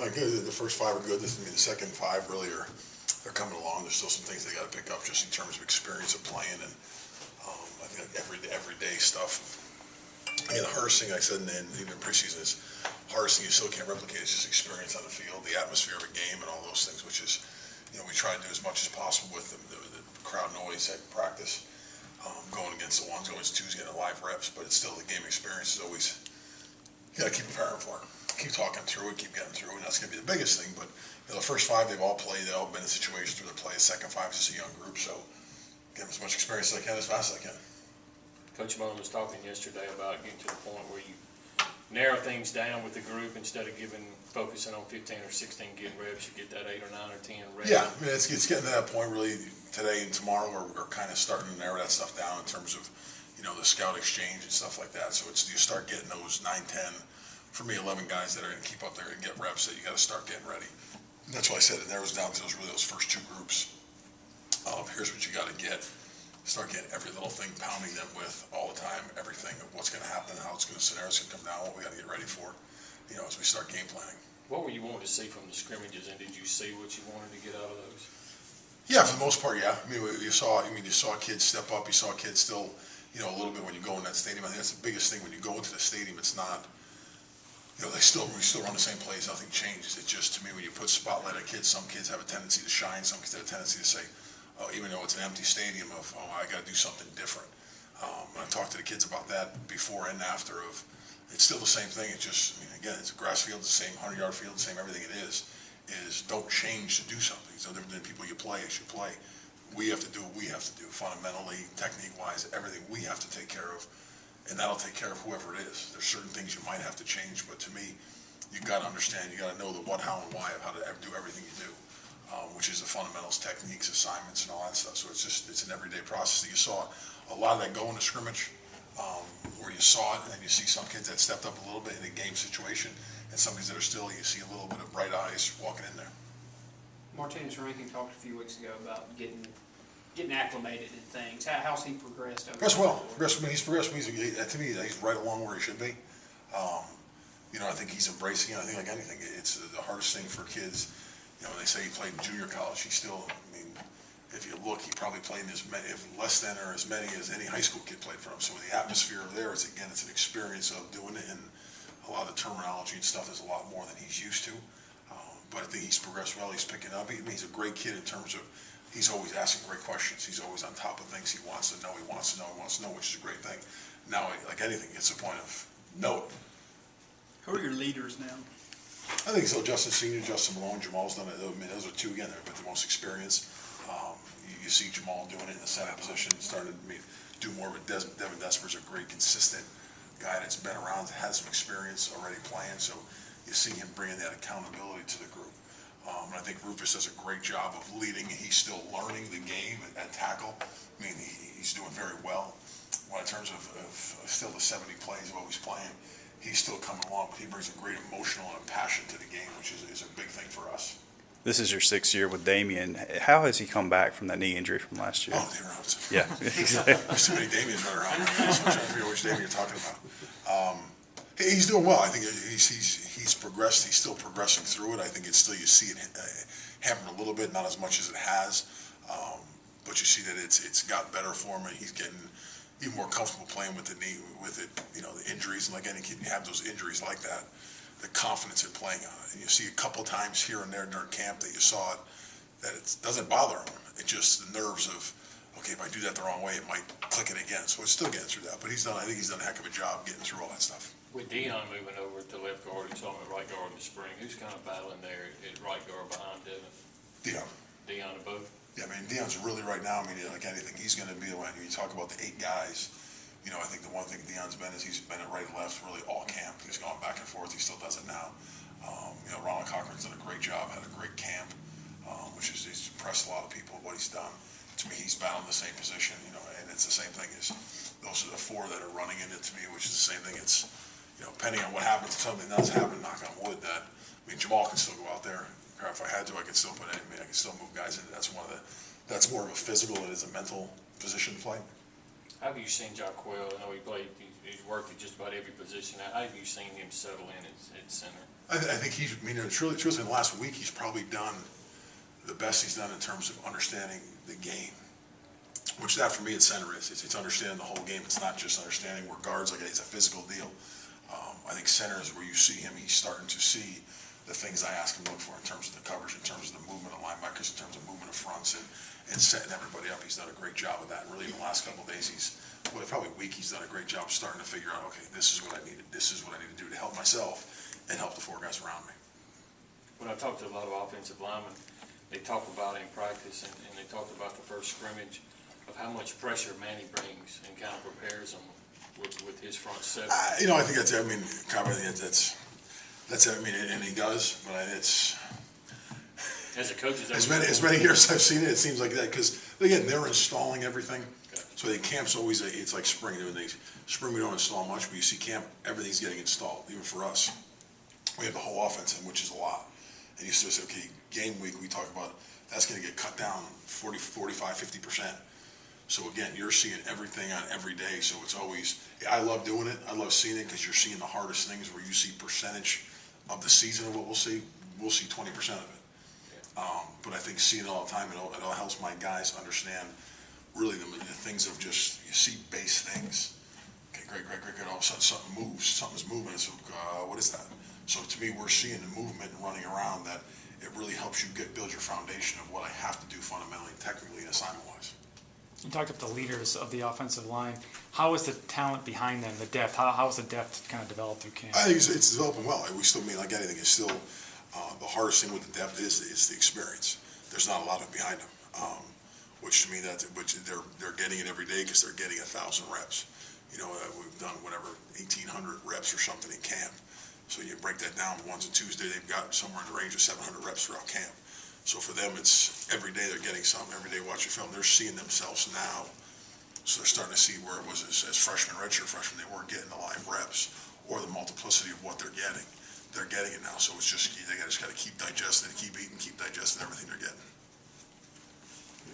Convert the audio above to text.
like the first five are good. This is the second five really they're coming along. There's still some things they got to pick up just in terms of experience of playing and I think like everyday stuff. Again, the hardest thing I said in even preseason is hardest thing you still can't replicate is just experience on the field, the atmosphere of a game, and all those things, which is we try to do as much as possible with the crowd noise at practice. Going against the ones, going against twos, getting live reps, but it's still the game experience is always you got to keep preparing for it, keep talking through it, keep getting through it. And that's going to be the biggest thing. But the first five they've all played, they've all been in situations where they play. The second five is just a young group, so get them as much experience as I can, as fast as I can. Coach Mullen was talking yesterday about getting to the point where you narrow things down with the group instead of focusing on 15 or 16 getting reps. You get that 8 or 9 or 10 reps. Yeah, I mean, it's getting to that point really today and tomorrow where we're kind of starting to narrow that stuff down in terms of the scout exchange and stuff like that. So you start getting those 9, 10, for me 11 guys that are going to keep up there and get reps that you got to start getting ready. And that's why I said it narrows down to those first two groups. Here's what you got to get. Start getting every little thing, pounding them with all the time, everything of what's going to happen, how it's going to scenario, it's going to come down, what we got to get ready for, as we start game planning. What were you wanting to see from the scrimmages, and did you see what you wanted to get out of those? Yeah, for the most part, yeah. I mean, you saw kids step up. You saw kids still, a little bit when you go in that stadium. I think that's the biggest thing when you go into the stadium. It's not, we still run the same plays. Nothing changes. It's just, to me, when you put spotlight on kids, some kids have a tendency to shine. Some kids have a tendency to say, even though it's an empty stadium, I got to do something different. I talked to the kids about that before and after. It's still the same thing. It's just, again, it's a grass field, the same 100-yard field, the same everything it is don't change to do something. It's no different than people you play as you play. We have to do what we have to do, fundamentally, technique-wise, everything we have to take care of, and that'll take care of whoever it is. There's certain things you might have to change, but to me, you've got to understand, you got to know the what, how, and why of how to do everything you do. Which is the fundamentals, techniques, assignments, and all that stuff. So it's an everyday process. You saw a lot of that go into scrimmage, where you saw it, and then you see some kids that stepped up a little bit in a game situation, and some kids that are still, you see a little bit of bright eyes walking in there. Martinez Rankin talked a few weeks ago about getting acclimated and things. How's he progressed over Progressed well. He's progressed. To me, he's right along where he should be. I think he's embracing it. I think like anything, it's the hardest thing for kids. They say he played in junior college. He still, if you look, he probably played as many, if less than or as many as any high school kid played for him. So the atmosphere there is, again, it's an experience of doing it, and a lot of the terminology and stuff is a lot more than he's used to. But I think he's progressed well. He's picking up. He's a great kid in terms of he's always asking great questions. He's always on top of things. He wants to know. He wants to know. He wants to know, which is a great thing. Now, like anything, it's a point of know it. Who are your leaders now? I think so. Justin Senior, Justin Malone, Jamal's done it. Those are two again. They're the most experienced. You see Jamal doing it in the center position, starting to do more of it. Devin Desper's a great, consistent guy that's been around, has some experience already playing. So you see him bringing that accountability to the group. And I think Rufus does a great job of leading. He's still learning the game at tackle. He's doing very well. Well, in terms of still the 70 plays of what he's playing, he's still coming along, but he brings a great emotional and passion to the game, which is a big thing for us. This is your 6th year with Damian. How has he come back from that knee injury from last year? Oh, they were out. Yeah. There's too many Damians running around. So I'm trying to figure out which Damian you're talking about. He's doing well. I think he's progressed. He's still progressing through it. I think it's still, you see it hammering a little bit, not as much as it has. But you see that it's gotten better for him, and he's getting even more comfortable playing with the knee, with it, the injuries. And like any kid, you have those injuries like that, the confidence in playing on it. And you see a couple times here and there during camp that you saw it, that it doesn't bother him. It's just the nerves of, okay, if I do that the wrong way, it might click it again. So it's still getting through that. But I think he's done a heck of a job getting through all that stuff. With Dion moving over to left guard, he's on the right guard in the spring. Who's kind of battling there at right guard behind Devin? Dion. Dion to both? Yeah, Dion's really right now, like anything, he's going to be the one. When you talk about the 8 guys, I think the one thing Dion's been is he's been at right and left really all camp. He's gone back and forth. He still does it now. Ronald Cochran's done a great job, had a great camp, which is he's impressed a lot of people with what he's done. To me, he's battling the same position, and it's the same thing as those are the 4 that are running into me, which is the same thing. It's, depending on what happens, if something does happen, knock on wood, that, Jamal can still go out there. If I had to, I could still put it in. I can still move guys in. That's more of a physical than it is a mental position to play. How have you seen Jaquel? I know he's worked at just about every position. How have you seen him settle in at center? I think he's, I mean, truly, in the last week, he's probably done the best he's done in terms of understanding the game. Which that for me at center is. It's understanding the whole game. It's not just understanding where guards, like it's a physical deal. I think center is where you see him. He's starting to see the things I ask him to look for in terms of the coverage, in terms of the movement of linebackers, in terms of movement of fronts, and setting everybody up. He's done a great job of that. Really, in the last couple of days, probably a week, he's done a great job starting to figure out, okay, this is what I needed. This is what I need to do to help myself and help the four guys around me. When I talk to a lot of offensive linemen, they talk about it in practice, and they talked about the first scrimmage of how much pressure Manny brings and kind of prepares them with his front seven. I think that's, I mean, that's, I mean, and he does, but it's, As a coach, as many years I've seen it, it seems like that, because, again, they're installing everything. Okay. So the camp's always, it's like spring, spring we don't install much, but you see camp, everything's getting installed, even for us. We have the whole offense in, which is a lot. And you still say, okay, game week, we talk about, that's gonna get cut down 40, 45, 50%. So again, you're seeing everything on every day, so it's always, I love doing it, I love seeing it, because you're seeing the hardest things where you see percentage of the season of what we'll see 20% of it. But I think seeing it all the time, it all helps my guys understand really the things of just, you see base things. Okay, great, all of a sudden something moves, something's moving, it's what is that? So to me, we're seeing the movement and running around that it really helps you build your foundation of what I have to do fundamentally, technically, and assignment-wise. You talked about the leaders of the offensive line. How is the talent behind them, the depth? How is the depth kind of developed through camp? I think it's developing well. We still mean like anything. It's still the hardest thing with the depth is the experience. There's not a lot of it behind them, which to me which they're getting it every day because they're getting 1,000 reps. We've done whatever 1,800 reps or something in camp. So you break that down once and Tuesday, they've got somewhere in the range of 700 reps throughout camp. So for them, it's every day they're getting something. Every day watching film, they're seeing themselves now. So they're starting to see where it was as freshmen, redshirt freshmen, they weren't getting the live reps or the multiplicity of what they're getting. They're getting it now. So it's just, they just got to keep digesting, keep eating, keep digesting everything they're getting.